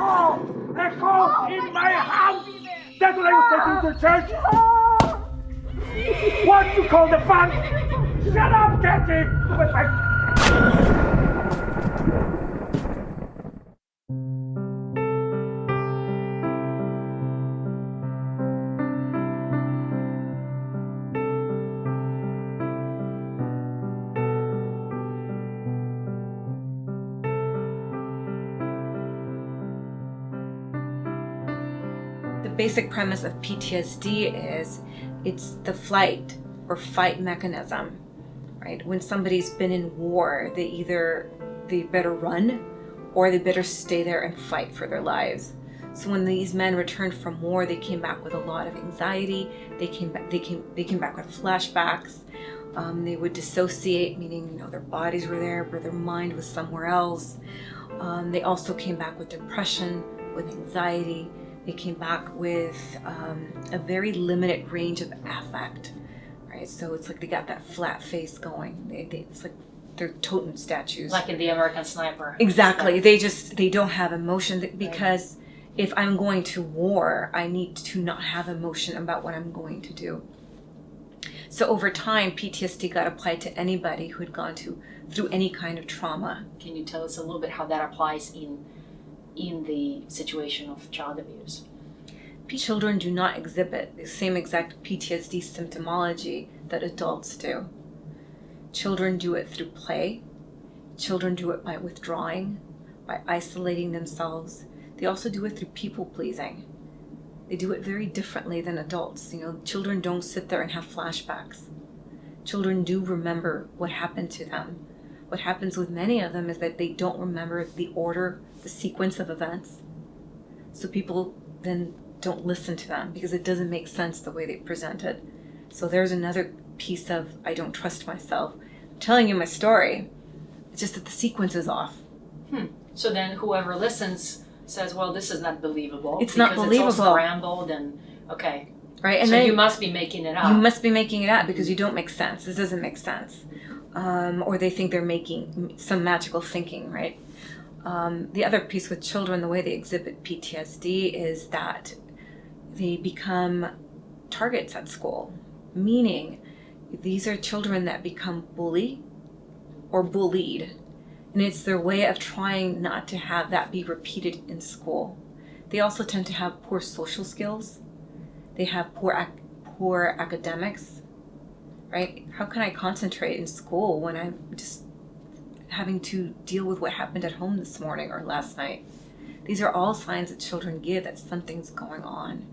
Echo in my house! That's what I was taking to church! What you call the fun? Shut up, Jackie! The basic premise of PTSD is it's the flight or fight mechanism, right? When somebody's been in war, they better run or they better stay there and fight for their lives. So when these men returned from war, they came back with a lot of anxiety. They came back with flashbacks. They would dissociate, meaning their bodies were there, but their mind was somewhere else. They also came back with depression, with anxiety. They came back with a very limited range of affect, right? So it's like they got that flat face going. It's like they're totem statues. Like in the American Sniper. Exactly. They don't have emotion because if I'm going to war, I need to not have emotion about what I'm going to do. So over time, PTSD got applied to anybody who had gone through any kind of trauma. Can you tell us a little bit how that applies in the situation of child abuse? Children do not exhibit the same exact PTSD symptomology that adults do. Children do it through play. Children do it by withdrawing, by isolating themselves. They also do it through people pleasing. They do it very differently than adults. Children don't sit there and have flashbacks. Children do remember what happened to them. What happens with many of them is that they don't remember the order, the sequence of events. So people then don't listen to them because it doesn't make sense the way they present it. So there's another piece of, I don't trust myself. I'm telling you my story. It's just that the sequence is off. So then whoever listens says, well, this is not believable. It's not believable. It's all scrambled and, okay. Right, and so then you must be making it up. You must be making it up because you don't make sense. This doesn't make sense. Or they think they're making some magical thinking, right? The other piece with children, the way they exhibit PTSD is that they become targets at school, meaning these are children that become bullied or bullied, and it's their way of trying not to have that be repeated in school. They also tend to have poor social skills. They have poor academics, right? How can I concentrate in school when I'm just having to deal with what happened at home this morning or last night? These are all signs that children give that something's going on.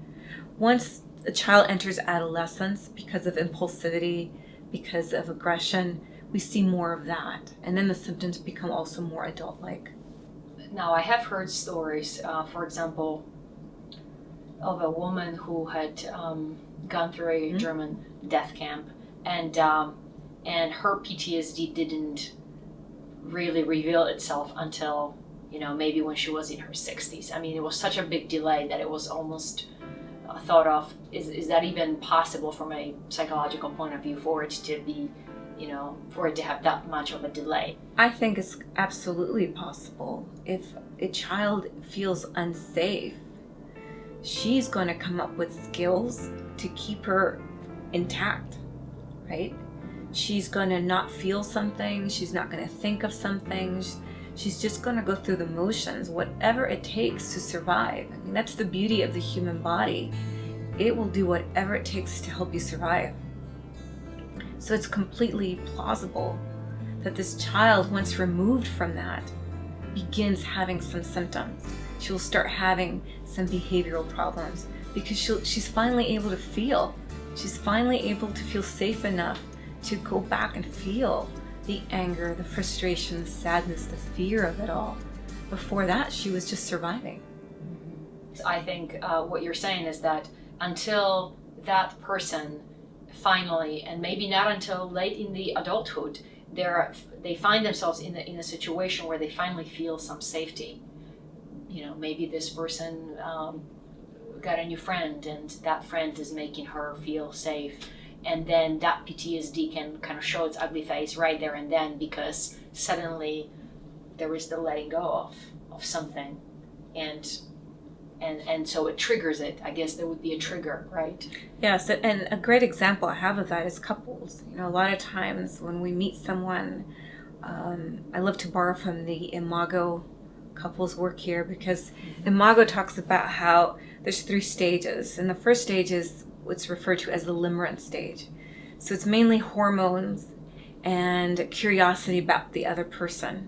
Once a child enters adolescence, because of impulsivity, because of aggression, we see more of that. And then the symptoms become also more adult-like. Now, I have heard stories, for example, of a woman who had gone through a German death camp, and her PTSD didn't really reveal itself until, maybe when she was in her 60s. I mean, it was such a big delay that it was almost thought of, is that even possible from a psychological point of view for it to be, for it to have that much of a delay? I think it's absolutely possible. If a child feels unsafe, she's going to come up with skills to keep her intact, right? She's going to not feel something. She's not going to think of something. She's just going to go through the motions, whatever it takes to survive. I mean, that's the beauty of the human body. It will do whatever it takes to help you survive. So it's completely plausible that this child, once removed from that, begins having some symptoms. She'll start having some behavioral problems because she's finally able to feel. She's finally able to feel safe enough to go back and feel the anger, the frustration, the sadness, the fear of it all. Before that, she was just surviving. I think what you're saying is that until that person finally, and maybe not until late in the adulthood, they find themselves in a situation where they finally feel some safety. Maybe this person got a new friend, and that friend is making her feel safe. And then that PTSD can kind of show its ugly face right there and then, because suddenly there is the letting go of something. and so it triggers it. I guess there would be a trigger, right? Yes, and a great example I have of that is couples. You know, a lot of times when we meet someone, I love to borrow from the Imago couples work here, because Imago talks about how there's 3 stages, and the first stage is what's referred to as the Limerence Stage. So it's mainly hormones and curiosity about the other person.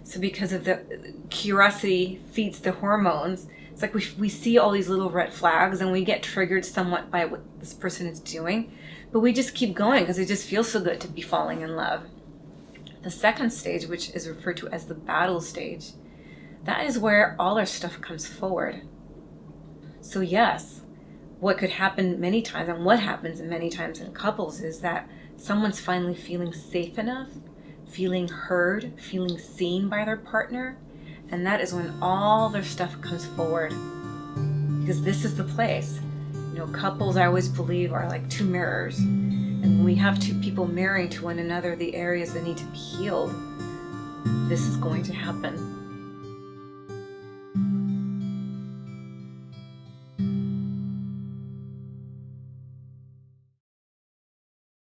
So because of the curiosity feeds the hormones, it's like we see all these little red flags and we get triggered somewhat by what this person is doing, but we just keep going because it just feels so good to be falling in love. The second stage, which is referred to as the battle stage, that is where all our stuff comes forward. So yes, what could happen many times, and what happens many times in couples, is that someone's finally feeling safe enough, feeling heard, feeling seen by their partner, and that is when all their stuff comes forward. Because this is the place. You know, couples, I always believe, are like 2 mirrors. And when we have 2 people mirroring to one another the areas that need to be healed, this is going to happen.